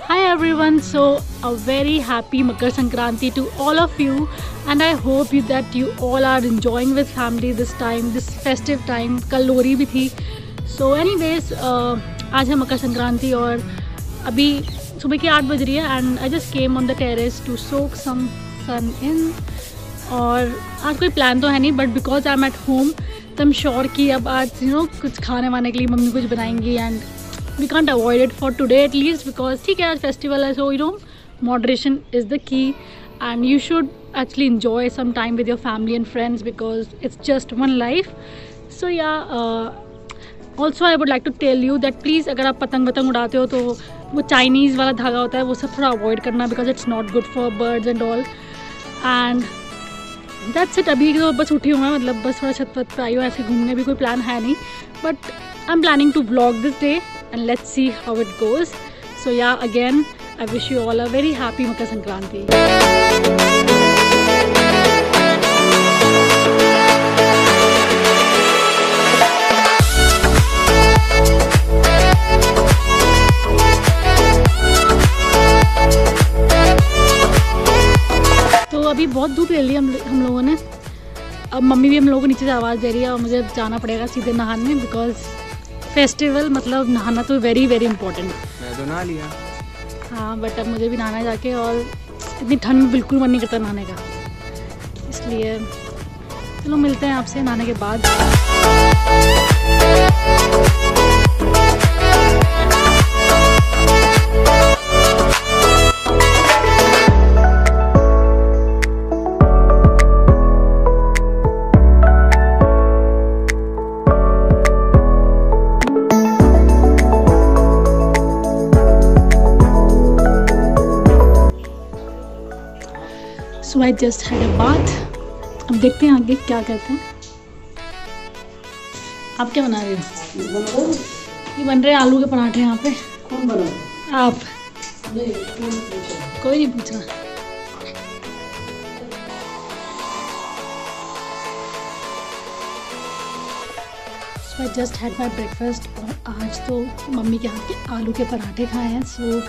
Hi everyone, so a very happy Makar Sankranti to all of you, and I hope that you all are enjoying with family this time, this festive time. कल लोहरी भी थी. So anyways, आज है मकर संक्रांति और अभी सुबह की 8 बज रही है and I just came on the terrace to soak some sun in. और आज कोई प्लान तो है नहीं, but because I'm at home, तो I'm sure कि अब आज कुछ खाने वाने के लिए मम्मी कुछ बनाएंगी and we can't avoid it for today at least because ठीक है आज फेस्टिवल है, so moderation is the key and you should actually enjoy some time with your family and friends because it's just one life. So yeah, also I would like to tell you that please अगर आप पतंग उड़ाते हो तो वो Chinese वाला धागा होता है वो सब थोड़ा अवॉइड करना because it's not good for birds and all. And that's it. अभी तो बस उठी हूँ मैं, मतलब बस थोड़ा छत पे आई हूँ, ऐसे घूमने भी कोई प्लान है नहीं, but I'm planning to vlog this day and let's see how it goes. So yeah, again I wish you all a very happy Makar Sankranti. तो अभी बहुत धूप ले ली हम लोगों ने. अब मम्मी भी हम लोगों को नीचे से आवाज़ दे रही है और मुझे जाना पड़ेगा सीधे नहाने बिकॉज फेस्टिवल मतलब नहाना तो वेरी वेरी इंपॉर्टेंट. मैं तो नहा लिया. हाँ बट अब मुझे भी नहाना जाके, और इतनी ठंड में बिल्कुल मन नहीं करता नहाने का, इसलिए चलो मिलते हैं आपसे नहाने के बाद. So I just had a bath. अब देखते हैं आगे क्या करते हैं. आप क्या बना रहे हो? ये बन रहे हैं आलू के पराठे यहाँ पे. कौन बना? आप. नहीं, कोई नहीं पूछ रहा. So I just had my breakfast और आज तो मम्मी के हाथ के आलू के पराठे खाए हैं. So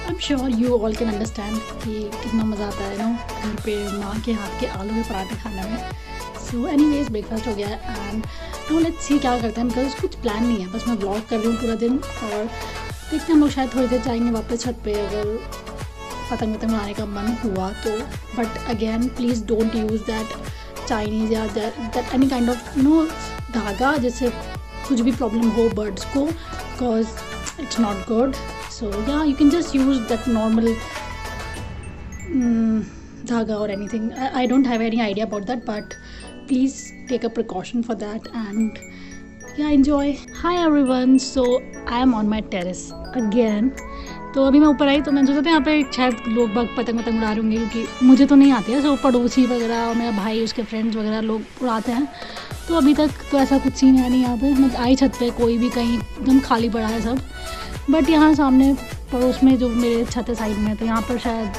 I'm sure you all can understand कि कितना मज़ा आता है घर पे माँ के हाथ के आलू के पराठे खाने में. So anyways ब्रेकफास्ट हो गया है एंड now let's see क्या करते हैं बिकॉज कुछ प्लान नहीं है, बस मैं व्लॉग कर रही हूँ पूरा दिन और देखते हैं हम लोग शायद थोड़ी देर जाएंगे वापस छत पे अगर पतंग उड़ाने का मन हुआ तो. But again please don't use that Chinese या दैट एनी काइंड ऑफ धागा जिससे कुछ भी प्रॉब्लम हो बर्ड्स को because it's not good. So yeah, you can just use that normal dhaga or anything. I don't have any idea about that, but please take a precaution for that and yeah, enjoy. Hi everyone, so I am on my terrace again. तो अभी मैं ऊपर आई तो मैंने सोचा था यहाँ पे शायद लोग बाग पतंग उड़ा रहे होंगे क्योंकि मुझे तो नहीं आती है. सो पड़ोसी वगैरह और मेरा भाई उसके फ्रेंड्स वगैरह लोग उड़ाते हैं. तो अभी तक तो ऐसा कुछ सीन है नहीं यहाँ पे. मैं आई छत पे, कोई भी कहीं एकदम खाली पड़ा है सब. बट यहाँ सामने पड़ोस में जो मेरे छत है साइड में, तो यहाँ पर शायद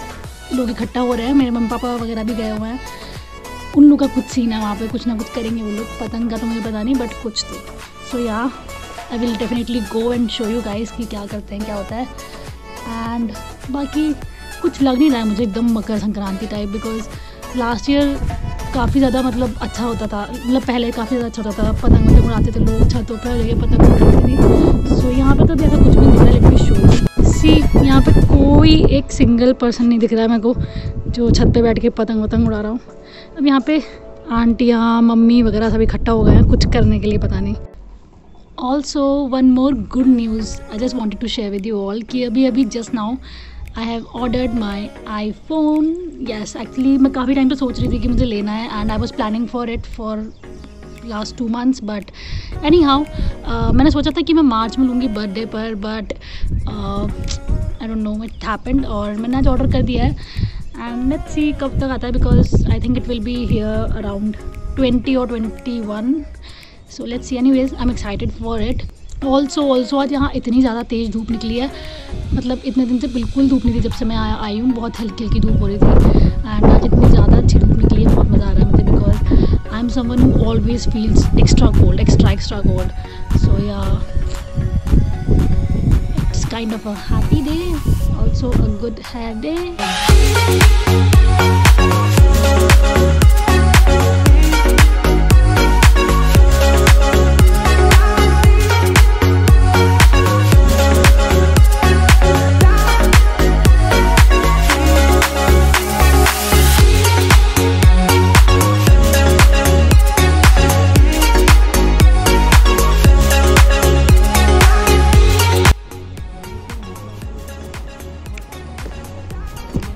लोग इकट्ठा हो रहे हैं. मेरे मम्मी पापा वगैरह भी गए हुए हैं. उन लोग का कुछ सीन है वहाँ पे, कुछ ना कुछ करेंगे वो लोग. पतंग का तो मुझे पता नहीं बट कुछ तो. सो या I will definitely go and show you guys कि क्या करते हैं क्या होता है. एंड बाकी कुछ लग नहीं रहा है मुझे एकदम Makar Sankranti type because last year काफ़ी ज़्यादा मतलब अच्छा होता था. मतलब पहले काफ़ी ज़्यादा अच्छा होता था, पतंग उड़ाते थे लोग छतों पर लेके पतंग उड़ाती थी. सो यहाँ पे तो अभी ऐसा कुछ भी नहीं दिख रहा है. लेकिन शो सी यहाँ पे कोई एक सिंगल पर्सन नहीं दिख रहा है मेरे को जो छत पे बैठ के पतंग उड़ा रहा हूँ. अब यहाँ पे आंटियाँ मम्मी वगैरह सभी इकट्ठा हो गए हैं कुछ करने के लिए, पता नहीं. Also one more good news I just wanted to share with you all कि अभी just now I have ordered my iPhone. Yes, actually मैं काफ़ी टाइम से सोच रही थी कि मुझे लेना है and I was planning for it for last 2 months but anyhow मैंने सोचा था कि मैं मार्च में लूँगी बर्थडे पर but I don't know it happened और मैंने आज ऑर्डर कर दिया है and let's see कब तक आता है because I think it will be here around 20 or 21. So let's see. Anyways, I'm excited for it. Also आज यहाँ इतनी ज़्यादा तेज़ धूप निकली है, मतलब इतने दिन से बिल्कुल धूप नहीं थी. जब से मैं आई हूँ बहुत हल्की हल्की धूप हो रही थी एंड आज इतनी ज़्यादा अच्छी धूप निकली है. बहुत मज़ा आ रहा है मुझे because I am someone who always feels extra cold. So yeah it's kind of a happy day. good hair day.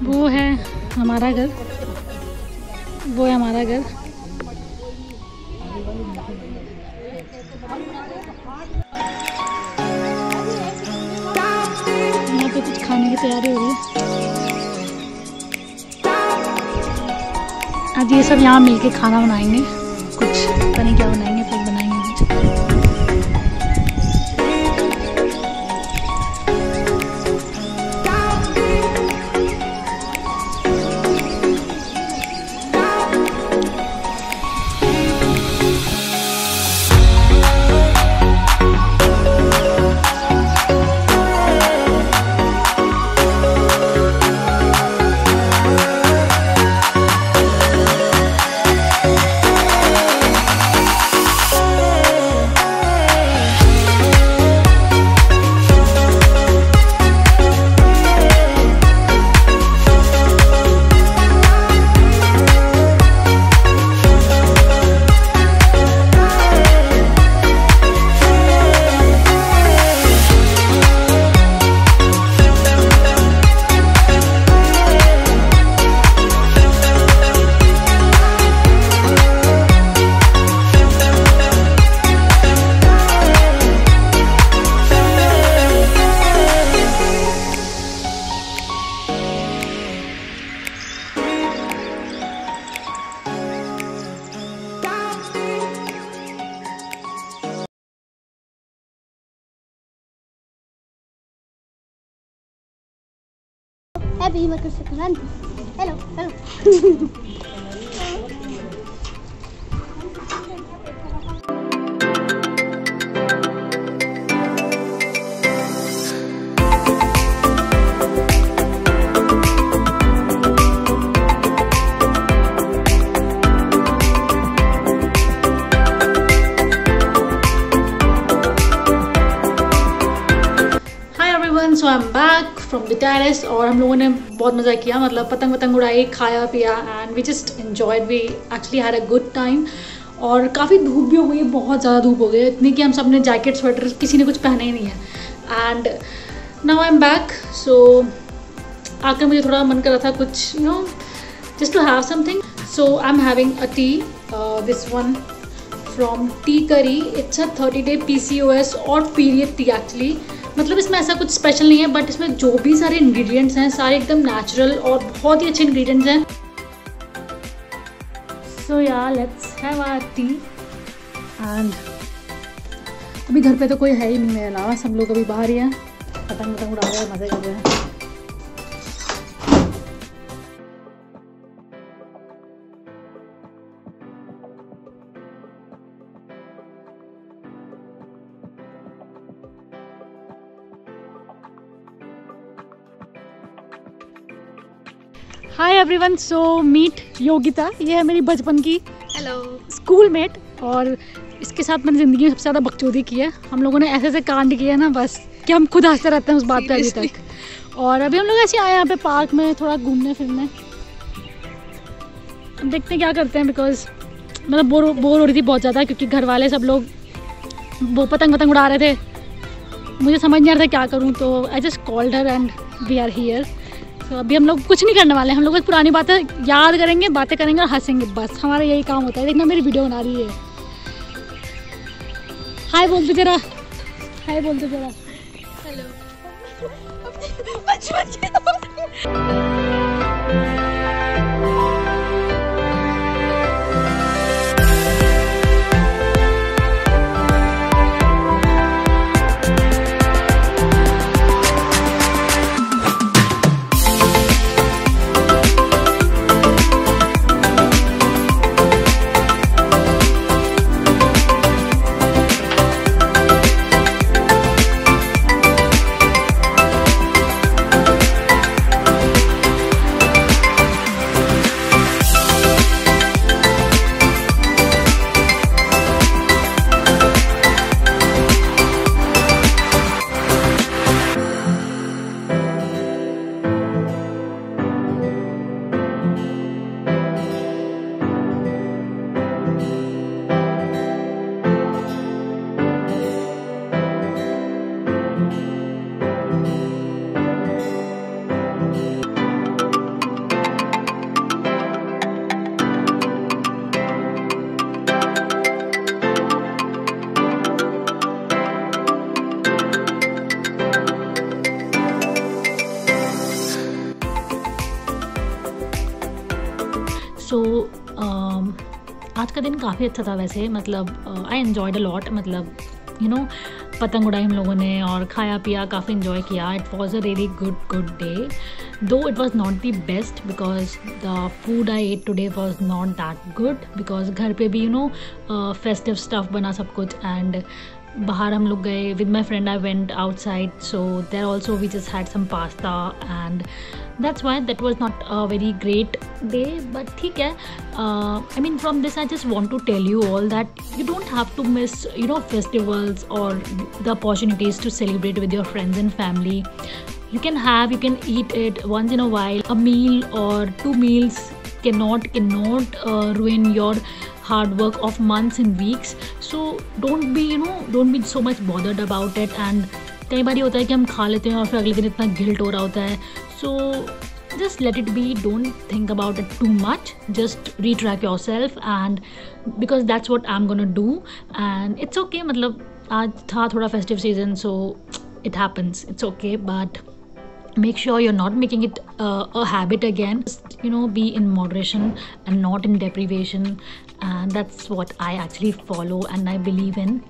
वो है हमारा घर, वो है हमारा घर। यहाँ पे कुछ खाने की तैयारी हो रही है। आज ये सब यहाँ मिलके खाना बनाएंगे, कुछ पता नहीं क्या बनाएंगे, फिर बनाएंगे कुछ। Happy Makar Sankranti. Hello, hello. So I am back from the terrace और हम लोगों ने बहुत मज़ा किया, मतलब पतंग वतंग उड़ाई, खाया पिया and we just enjoyed, we actually had a good time. और काफ़ी धूप भी हो गई है, बहुत ज़्यादा धूप हो गई है, इतनी कि हम सब ने जैकेट स्वेटर किसी ने कुछ पहना ही नहीं है। And now I am back. So आकर मुझे थोड़ा मन कर रहा था कुछ just to have something, so I am having a tea, this one from tea curry. It's a 30-day PCOS और पीरियड टी एक्चुअली, मतलब इसमें ऐसा कुछ स्पेशल नहीं है, बट इसमें जो भी सारे इंग्रेडिएंट्स हैं सारे एकदम नेचुरल और बहुत ही अच्छे इंग्रेडिएंट्स हैं। So yeah let's have our tea. And अभी घर पे तो कोई है ही नहीं मेरे अलावा, सब लोग अभी बाहर ही हैं, पतंग वतंग उड़ा रहे हैं, मज़े कर रहे हैं। Hi everyone, so meet Yogita, ये है मेरी बचपन की स्कूल मेट और इसके साथ मैंने ज़िंदगी में सबसे ज़्यादा बकचोदी की है। हम लोगों ने ऐसे ऐसे कांड किए हैं ना, बस कि हम खुद हंसते रहते हैं उस बात पे अभी तक। और अभी हम लोग ऐसे आए यहाँ पे पार्क में थोड़ा घूमने फिरने, देखते हैं क्या करते हैं, बिकॉज मतलब बोर हो रही थी बहुत ज़्यादा, क्योंकि घर वाले सब लोग वो पतंग वतंग उड़ा रहे थे, मुझे समझ नहीं आ रहा था क्या करूँ, तो I just called her and we are here. तो अभी हम लोग कुछ नहीं करने वाले हैं, हम लोग पुरानी बातें याद करेंगे, बातें करेंगे और हंसेंगे, बस हमारा यही काम होता है। देखना मेरी वीडियो बना रही है। हाय बोल दो जरा, हाय बोल दो जरा। हेलो। सो आज का दिन काफ़ी अच्छा था वैसे, मतलब आई एन्जॉयड अ लॉट, मतलब यू नो पतंग उड़ाई हम लोगों ने और खाया पिया, काफ़ी इन्जॉय किया. It was a really good day, though it was not the best because the food I ate today was not that good, because घर पे भी फेस्टिव स्टफ बना सब कुछ, एंड बाहर हम लोग गए with my friend. I went outside, so there also we just had some pasta and that's why that was not a very great day, but ठीक है. I mean, from this I just want to tell you all that you don't have to miss festivals or the opportunities to celebrate with your friends and family. You can eat it once in a while. A meal or 2 meals cannot ruin your hard work of months and weeks. So don't be so much bothered about it. And कई बार होता है कि हम खा लेते हैं और फिर अगले दिन इतना गिल्ट हो रहा होता है. सो just let it be, don't think about it too much, just retrack yourself, and because that's what I'm gonna do, and it's okay. मतलब आज था थोड़ा festive season, so it happens, it's okay, but make sure you're not making it a habit again. Just be in moderation and not in deprivation, and that's what I actually follow and I believe in.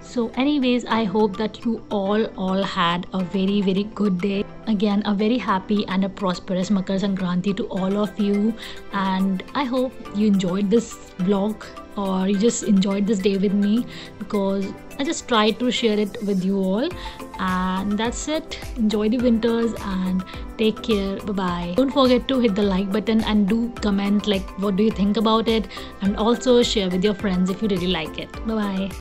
So anyways, I hope that you all had a very good day. Again, a very happy and a prosperous Makar Sankranti to all of you, and I hope you enjoyed this vlog or you just enjoyed this day with me, because I just tried to share it with you all. And that's it. Enjoy the winters and take care. Bye bye. Don't forget to hit the like button and do comment like what do you think about it, and also share with your friends if you really like it. Bye bye.